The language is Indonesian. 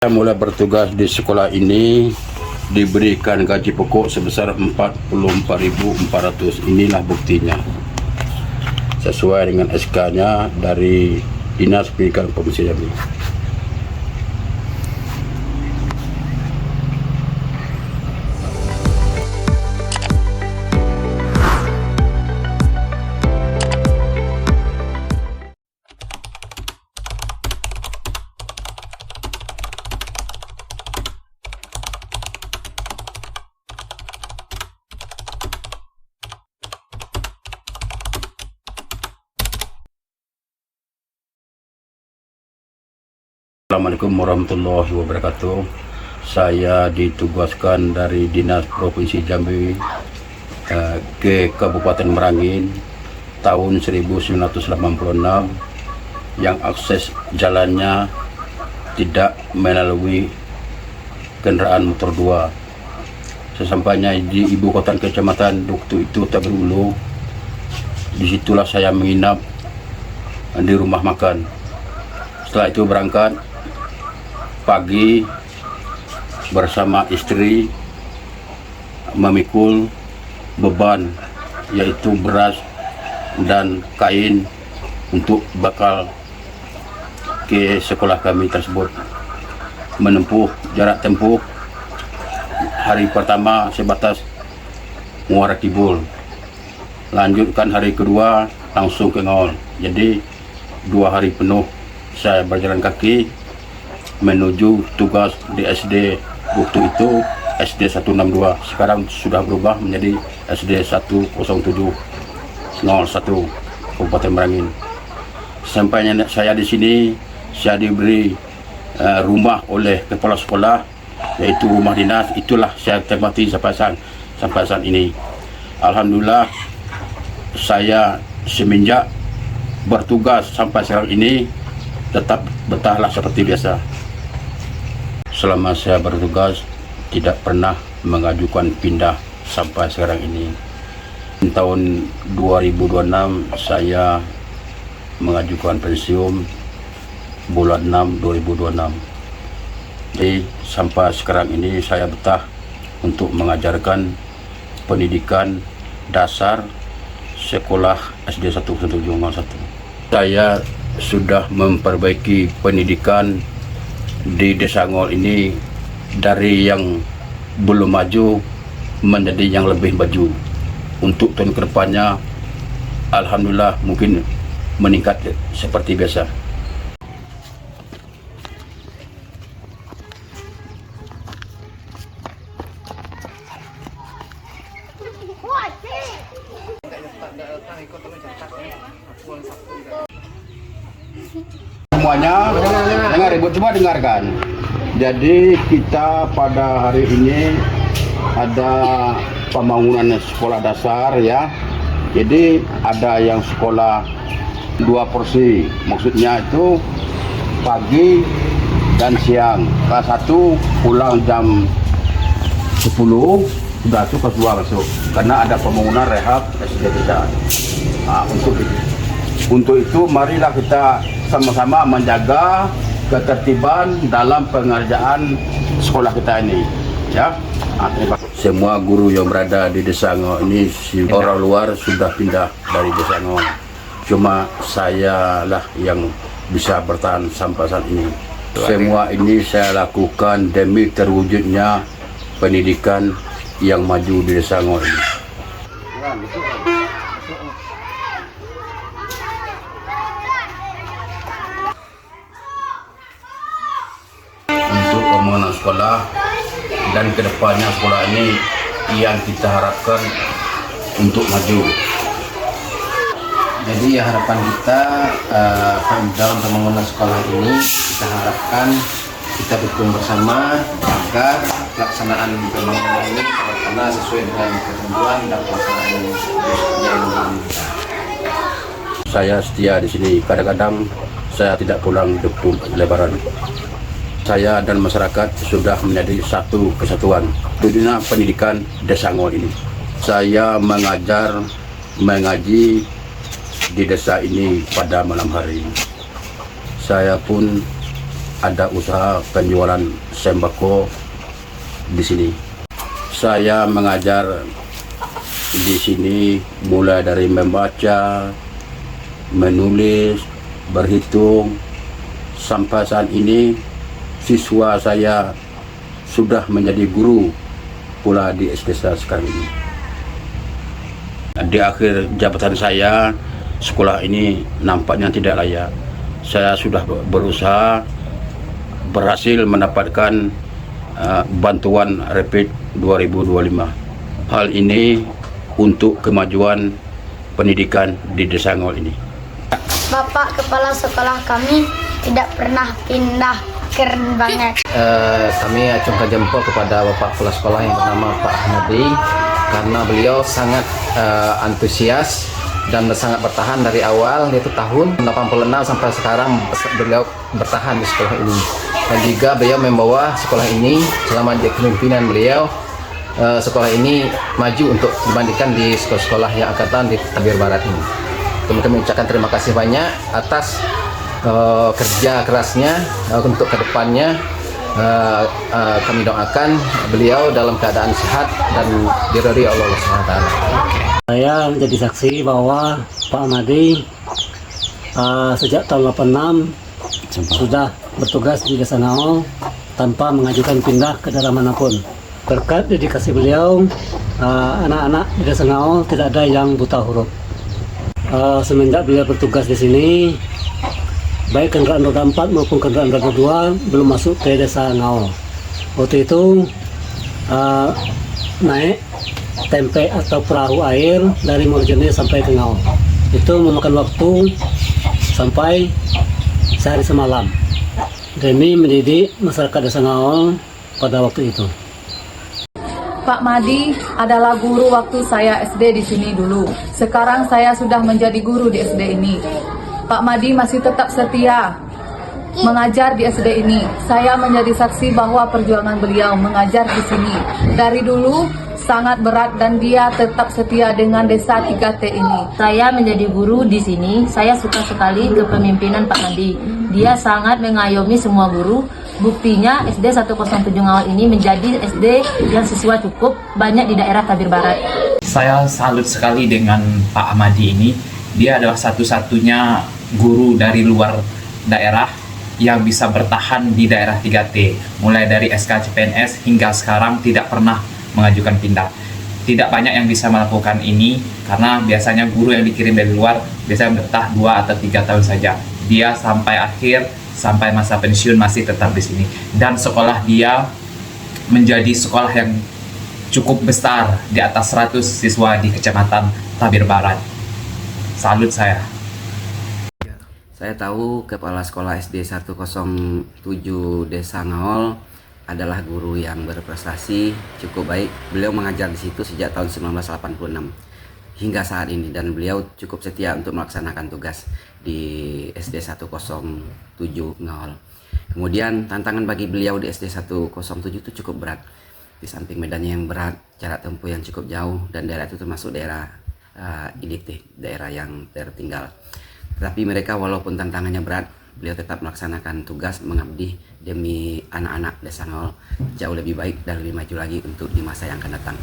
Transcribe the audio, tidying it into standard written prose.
Saya mulai bertugas di sekolah ini diberikan gaji pokok sebesar 44.400. Inilah buktinya. Sesuai dengan SK-nya dari Dinas Pendidikan Provinsi Jambi. Assalamualaikum warahmatullahi wabarakatuh. Saya ditugaskan dari Dinas Provinsi Jambi ke Kabupaten Merangin tahun 1986 yang akses jalannya tidak melalui kendaraan motor 2. Sesampainya di ibu kota kecamatan waktu itu Taberulu, disitulah saya menginap di rumah makan. Setelah itu berangkat pagi bersama istri memikul beban yaitu beras dan kain untuk bakal ke sekolah kami tersebut. Menempuh jarak tempuh hari pertama sebatas Muara Kibul, lanjutkan hari kedua langsung ke Ngol. Jadi 2 hari penuh saya berjalan kaki menuju tugas di SD waktu itu SD 162. Sekarang sudah berubah menjadi SD 10701 Kabupaten Merangin. Sampainya saya di sini, saya diberi rumah oleh kepala sekolah, yaitu rumah dinas. Itulah saya tempati sampai saat ini. Alhamdulillah, saya semenjak bertugas sampai sekarang ini tetap betahlah seperti biasa. Selama saya bertugas tidak pernah mengajukan pindah sampai sekarang ini. Tahun 2026 saya mengajukan pensiun bulan 6 2026. Jadi sampai sekarang ini saya betah untuk mengajarkan pendidikan dasar sekolah SD 101. Saya sudah memperbaiki pendidikan di Desa Ngol ini dari yang belum maju menjadi yang lebih maju. Untuk tahun kedepannya alhamdulillah mungkin meningkat seperti biasa. Semuanya jangan ribut, semua dengarkan. Jadi kita pada hari ini ada pembangunan sekolah dasar ya. Jadi ada yang sekolah 2 porsi, maksudnya itu pagi dan siang. Kelas 1 pulang jam 10, sudah itu kelas 2 masuk karena ada pembangunan rehab SD kita. Nah, untuk itu marilah kita sama-sama menjaga ketertiban dalam pengerjaan sekolah kita ini ya. Semua guru yang berada di Desa Ngol ini orang luar sudah pindah dari Desa Ngol, cuma saya lah yang bisa bertahan sampai saat ini. Semua ini saya lakukan demi terwujudnya pendidikan yang maju di Desa Ngol ini. Pembangunan sekolah dan kedepannya sekolah ini yang kita harapkan untuk maju. Jadi harapan kita dalam pembangunan sekolah ini kita harapkan kita dukung bersama agar pelaksanaan pembangunan ini terlaksana sesuai dengan ketentuan dan pelaksanaan yang diinginkan. Saya setia di sini. Kadang-kadang saya tidak pulang di Lebaran. Saya dan masyarakat sudah menjadi satu kesatuan di dunia pendidikan Desa Ngol ini. Saya mengaji di desa ini pada malam hari. Saya pun ada usaha penjualan sembako di sini. Saya mengajar di sini mulai dari membaca, menulis, berhitung. Sampai saat ini siswa saya sudah menjadi guru pula di SD saya sekarang ini. Di akhir jabatan saya, sekolah ini nampaknya tidak layak. Saya sudah berusaha, berhasil mendapatkan bantuan Rapid 2025. Hal ini untuk kemajuan pendidikan di Desa Ngawal ini. Bapak kepala sekolah kami tidak pernah pindah, keren banget. Kami acungkan jempol kepada Bapak Kepala Sekolah yang bernama Pak Ahmadi, karena beliau sangat antusias dan sangat bertahan dari awal, yaitu tahun 86 sampai sekarang beliau bertahan di sekolah ini. Dan juga beliau membawa sekolah ini selama di kepemimpinan beliau, sekolah ini maju untuk dibandingkan di sekolah-sekolah yang akan datang di Tabir Barat ini. Kami ucapkan terima kasih banyak atas kerja kerasnya untuk kedepannya. Kami doakan beliau dalam keadaan sehat dan diridhoi Allah SWT. Saya menjadi saksi bahwa Pak Ahmadi sejak tahun 86 sudah bertugas di Desa Ngawal tanpa mengajukan pindah ke daerah manapun. Berkat dedikasi beliau, anak-anak di Desa Ngawal tidak ada yang buta huruf. Semenjak beliau bertugas di sini, baik kendaraan roda 4 maupun kendaraan roda 2 belum masuk ke Desa Ngawal. Waktu itu naik tempe atau perahu air dari Morjone sampai ke Ngawal. Itu memakan waktu sampai sehari semalam demi mendidik masyarakat Desa Ngawal pada waktu itu. Pak Madi adalah guru waktu saya SD di sini dulu. Sekarang saya sudah menjadi guru di SD ini. Pak Madi masih tetap setia mengajar di SD ini. Saya menjadi saksi bahwa perjuangan beliau mengajar di sini dari dulu sangat berat dan dia tetap setia dengan Desa 3T ini. Saya menjadi guru di sini, saya suka sekali kepemimpinan Pak Madi. Dia sangat mengayomi semua guru. Buktinya SD 107 Ngawal ini menjadi SD yang siswa cukup banyak di daerah Tabir Barat. Saya salut sekali dengan Pak Ahmadi ini. Dia adalah satu-satunya guru dari luar daerah yang bisa bertahan di daerah 3T. Mulai dari SK CPNS hingga sekarang tidak pernah mengajukan pindah. Tidak banyak yang bisa melakukan ini karena biasanya guru yang dikirim dari luar biasanya betah 2 atau 3 tahun saja. Dia sampai akhir, sampai masa pensiun masih tetap di sini. Dan sekolah dia menjadi sekolah yang cukup besar, di atas 100 siswa di Kecamatan Tabir Barat. Salut saya. Saya tahu Kepala Sekolah SD 107 Desa Ngawal adalah guru yang berprestasi cukup baik. Beliau mengajar di situ sejak tahun 1986 hingga saat ini, dan beliau cukup setia untuk melaksanakan tugas di SD 107 Ngawal. Kemudian tantangan bagi beliau di SD 107 itu cukup berat. Di samping medannya yang berat, jarak tempuh yang cukup jauh, dan daerah itu termasuk daerah IDT, daerah yang tertinggal. Tetapi mereka walaupun tantangannya berat, beliau tetap melaksanakan tugas mengabdi demi anak-anak Desa Ngawal jauh lebih baik dan lebih maju lagi untuk di masa yang akan datang.